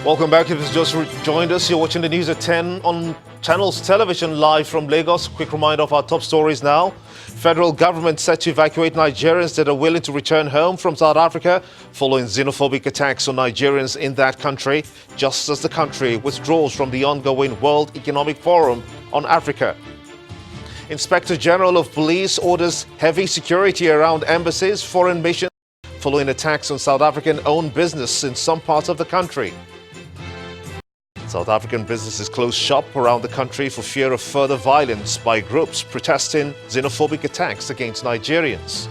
Welcome back. If you've just joined us, you're watching the news at 10 on Channels Television live from Lagos. Quick reminder of our top stories now. Federal government set to evacuate Nigerians that are willing to return home from South Africa following xenophobic attacks on Nigerians in that country, just as the country withdraws from the ongoing World Economic Forum on Africa. Inspector General of Police orders heavy security around embassies, foreign missions, following attacks on South African-owned business in some parts of the country. South African businesses closed shop around the country for fear of further violence by groups protesting xenophobic attacks against Nigerians.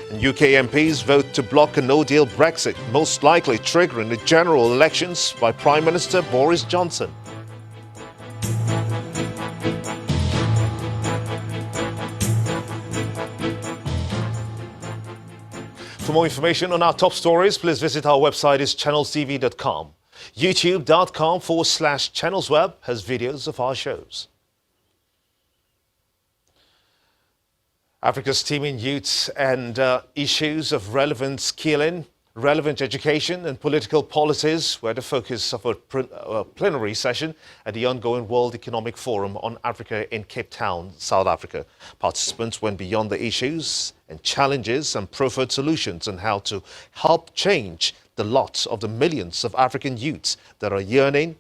And UK MPs vote to block a no-deal Brexit, most likely triggering the general elections by Prime Minister Boris Johnson. For more information on our top stories, please visit our website is channelstv.com. YouTube.com/channelsweb has videos of our shows. Africa's teeming youths and issues of relevant skilling, relevant education and political policies were the focus of a plenary session at the ongoing World Economic Forum on Africa in Cape Town, South Africa. Participants went beyond the issues and challenges and proffered solutions on how to help change the lot of the millions of African youths that are yearning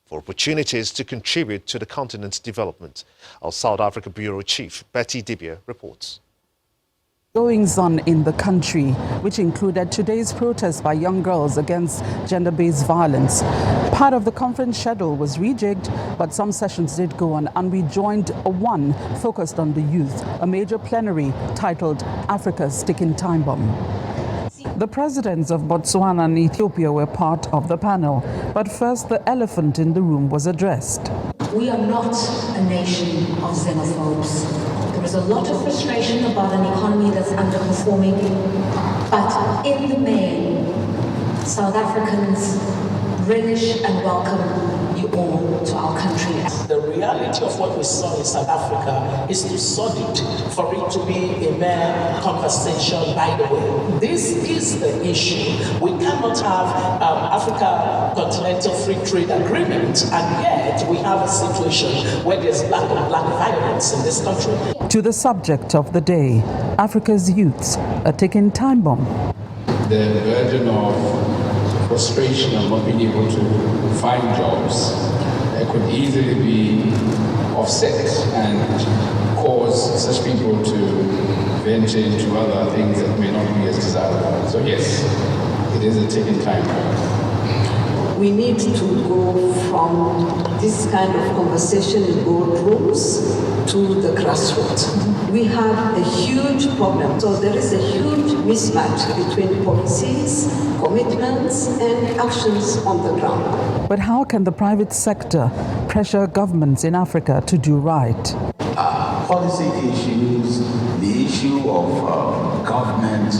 for opportunities to contribute to the continent's development. Our South Africa Bureau Chief, Betty Dibia, reports. Goings on in the country, which included today's protest by young girls against gender-based violence. Part of the conference schedule was rejigged, but some sessions did go on, and we joined one focused on the youth, a major plenary titled Africa's Ticking Time Bomb. The presidents of Botswana and Ethiopia were part of the panel, but first the elephant in the room was addressed. We are not a nation of xenophobes. There is a lot of frustration about an economy that's underperforming, but in the main, South Africans relish and welcome you all to our country. The reality of what we saw in South Africa is too solid for it to be a mere conversation, by the way. This is the issue. We cannot have Africa Continental Free Trade Agreement, and yet we have a situation where there's black on black violence in this country. To the subject of the day, Africa's youths, a ticking time bomb. The burden of frustration of not being able to find jobs could easily be offset and cause such people to venture into other things that may not be as desirable. So yes, it is a ticking time bomb. We need to go from this kind of conversation in boardrooms to the grassroots. We have a huge problem. So there is a huge mismatch between policies, commitments, and actions on the ground. But how can the private sector pressure governments in Africa to do right? Policy issues, the issue of government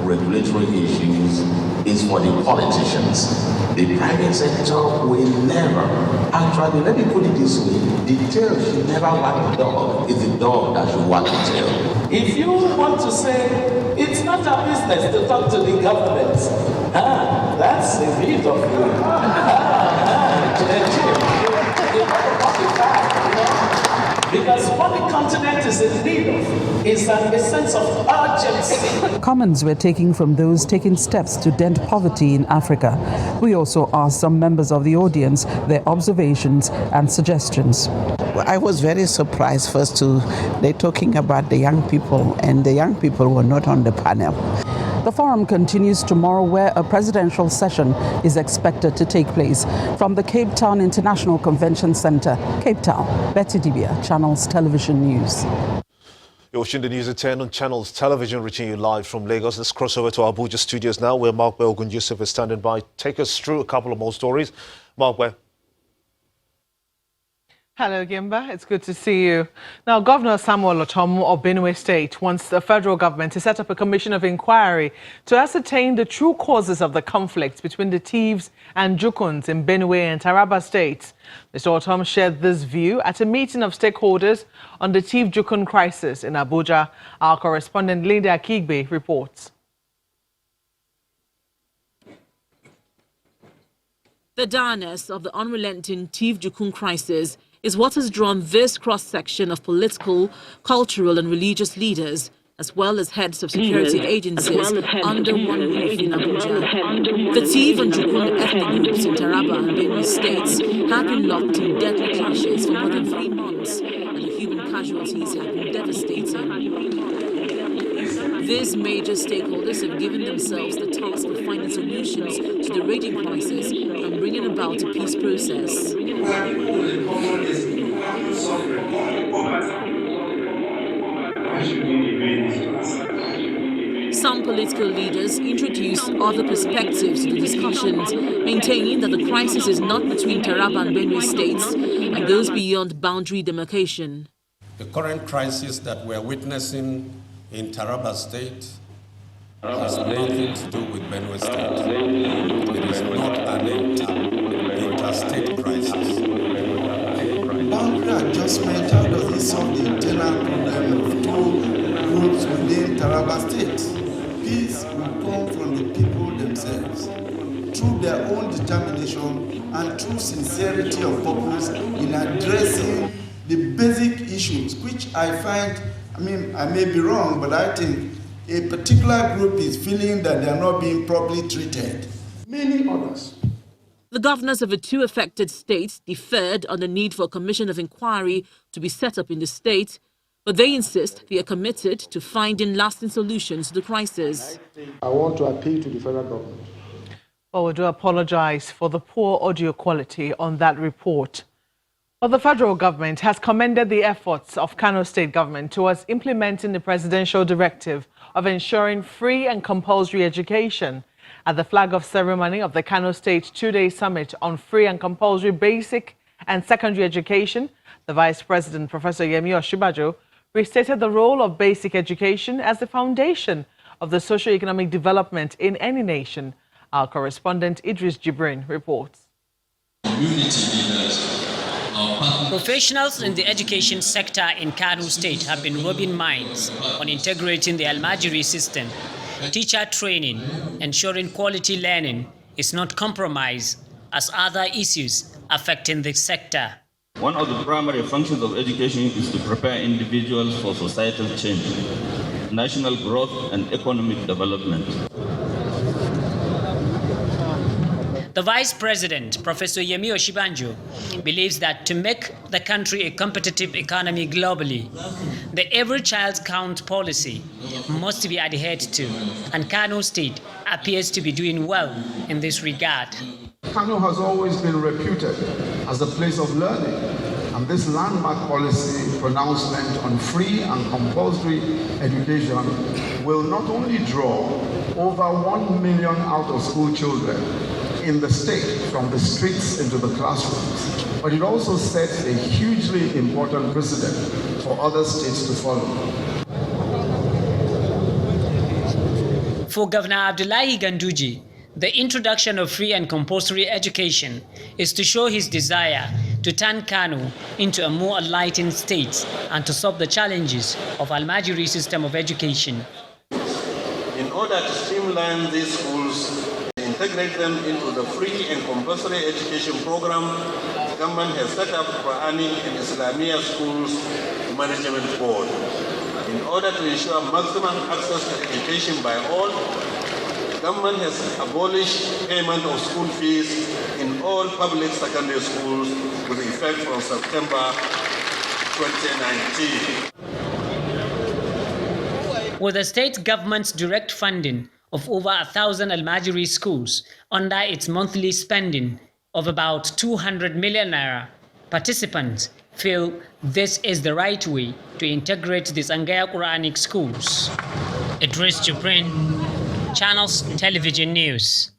regulatory issues is for the politicians. The private sector will never, actually, let me put it this way, the tail should never wag the dog. It's the dog that should wag the tail. If you want to say, it's not our business to talk to the government, that's a bit of because what the continent is in need of is a sense of urgency. Comments were taken from those taking steps to dent poverty in Africa. We also asked some members of the audience their observations and suggestions. Well, I was very surprised they're talking about the young people, and the young people were not on the panel. The forum continues tomorrow, where a presidential session is expected to take place. From the Cape Town International Convention Center, Cape Town, Betty Dibia, Channels Television News. You're watching the news at 10 on Channels Television, reaching you live from Lagos. Let's cross over to our Abuja studios now, where Mark Ogun Yusuf is standing by. Take us through a couple of more stories. Mark, where? Hello, Gimba. It's good to see you. Now, Governor Samuel Otomo of Benue State wants the federal government to set up a commission of inquiry to ascertain the true causes of the conflict between the Thieves and Jukuns in Benue and Taraba states. Mr. Otomo shared this view at a meeting of stakeholders on the Thief-Jukun crisis in Abuja. Our correspondent Linda Akigbe reports. The direness of the unrelenting Tiv Jukun crisis is what has drawn this cross-section of political, cultural and religious leaders, as well as heads of security agencies, under one roof in Abuja. The Tiv and Jukun ethnic groups in Taraba and Benue states have been locked in deadly clashes for more than 3 months, and the human casualties have been devastating. These major stakeholders have given themselves the task of finding solutions to the raging crisis and bringing about a peace process. Some political leaders introduce other perspectives to the discussions, maintaining that the crisis is not between Taraba and Benue states and goes beyond boundary demarcation. The current crisis that we're witnessing in Taraba State has nothing to do with Benue State. It is not an interstate crisis. Boundary adjustment, how does it solve the internal problem of 2 groups within Taraba State? Peace will come from the people themselves, through their own determination and through sincerity of purpose in addressing the basic issues, which I find, I may be wrong, but I think a particular group is feeling that they are not being properly treated. Many others. The governors of the 2 affected states differed on the need for a commission of inquiry to be set up in the state, but they insist they are committed to finding lasting solutions to the crisis. I want to appeal to the federal government. Well, we do apologize for the poor audio quality on that report. Well, the federal government has commended the efforts of Kano state government towards implementing the presidential directive of ensuring free and compulsory education. At the flag-off ceremony of the Kano State 2-day summit on free and compulsory basic and secondary education, the Vice President, Professor Yemi Osinbajo, restated the role of basic education as the foundation of the socio-economic development in any nation. Our correspondent Idris Jibrin reports. Professionals in the education sector in Kano State have been rubbing minds on integrating the Almajiri system. Teacher training, ensuring quality learning is not compromised as other issues affecting the sector. One of the primary functions of education is to prepare individuals for societal change, national growth and economic development. The Vice President, Professor Yemi Osinbajo, believes that to make the country a competitive economy globally, the Every Child Count policy must be adhered to, and Kano State appears to be doing well in this regard. Kano has always been reputed as a place of learning, and this landmark policy pronouncement on free and compulsory education will not only draw over 1 million out-of-school children in the state from the streets into the classrooms, but it also sets a hugely important precedent for other states to follow. For Governor Abdullahi Ganduji, the introduction of free and compulsory education is to show his desire to turn Kano into a more enlightened state and to solve the challenges of Almajiri system of education. In order to streamline these schools, integrate them into the free and compulsory education program, the government has set up Quranic and Islamia schools management board. In order to ensure maximum access to education by all, the government has abolished payment of school fees in all public secondary schools with effect from September 2019. With the state government's direct funding of over 1,000 Almajiri schools under its monthly spending of about 200 million naira, participants feel this is the right way to integrate these Angaya Quranic schools. Idris Jibrin, Channels Television News.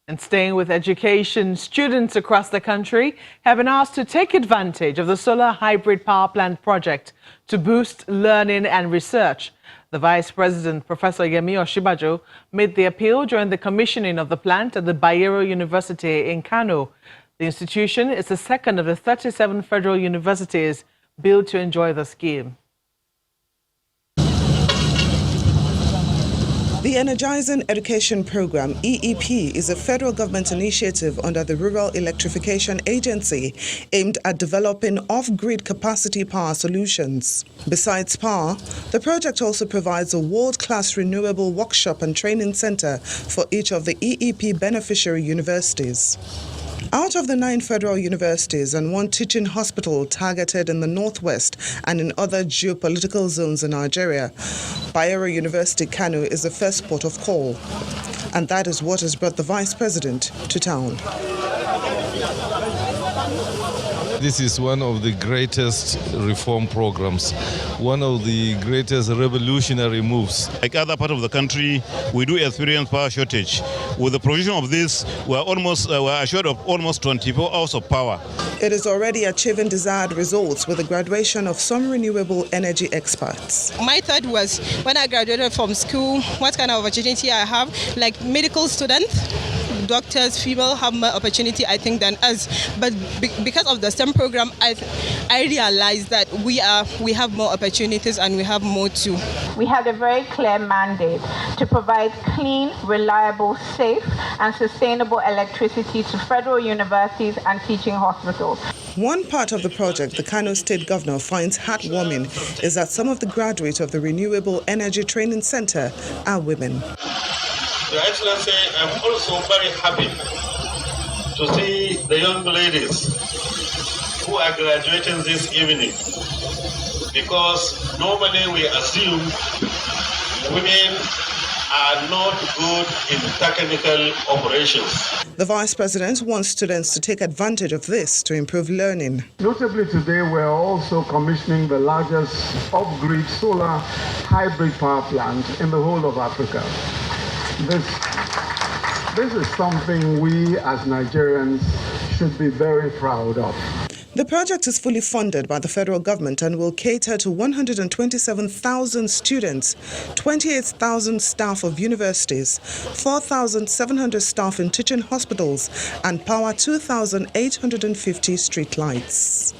And staying with education, students across the country have been asked to take advantage of the solar hybrid power plant project to boost learning and research. The Vice President, Professor Yemi Osinbajo, made the appeal during the commissioning of the plant at the Bayero University in Kano. The institution is the second of the 37 federal universities built to enjoy the scheme. The Energizing Education Program, EEP, is a federal government initiative under the Rural Electrification Agency aimed at developing off-grid capacity power solutions. Besides power, the project also provides a world-class renewable workshop and training center for each of the EEP beneficiary universities. Out of the 9 federal universities and 1 teaching hospital targeted in the northwest and in other geopolitical zones in Nigeria, Bayero University Kano is the first port of call. And that is what has brought the Vice President to town. This is one of the greatest reform programs, one of the greatest revolutionary moves. Like other parts of the country, we do experience power shortage. With the provision of this, we're assured of almost 24 hours of power. It is already achieving desired results with the graduation of some renewable energy experts. My thought was, when I graduated from school, what kind of opportunity I have, like medical students. Doctors, female have more opportunity, I think, than us. But because of the STEM program, I realized that we have more opportunities and we have more too. We had a very clear mandate to provide clean, reliable, safe, and sustainable electricity to federal universities and teaching hospitals. One part of the project the Kano State Governor finds heartwarming is that some of the graduates of the Renewable Energy Training Center are women. Your Excellency, I'm also very happy to see the young ladies who are graduating this evening, because normally we assume women are not good in technical operations. The Vice President wants students to take advantage of this to improve learning. Notably today, we're also commissioning the largest off-grid solar hybrid power plant in the whole of Africa. This is something we as Nigerians should be very proud of. The project is fully funded by the federal government and will cater to 127,000 students, 28,000 staff of universities, 4,700 staff in teaching hospitals, and power 2,850 street lights.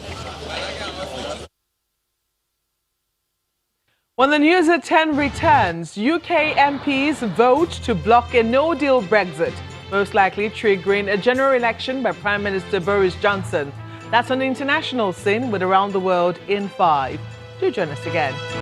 When the news at 10 returns, UK MPs vote to block a no-deal Brexit, most likely triggering a general election by Prime Minister Boris Johnson. That's on the international scene with Around the World in 5. Do join us again.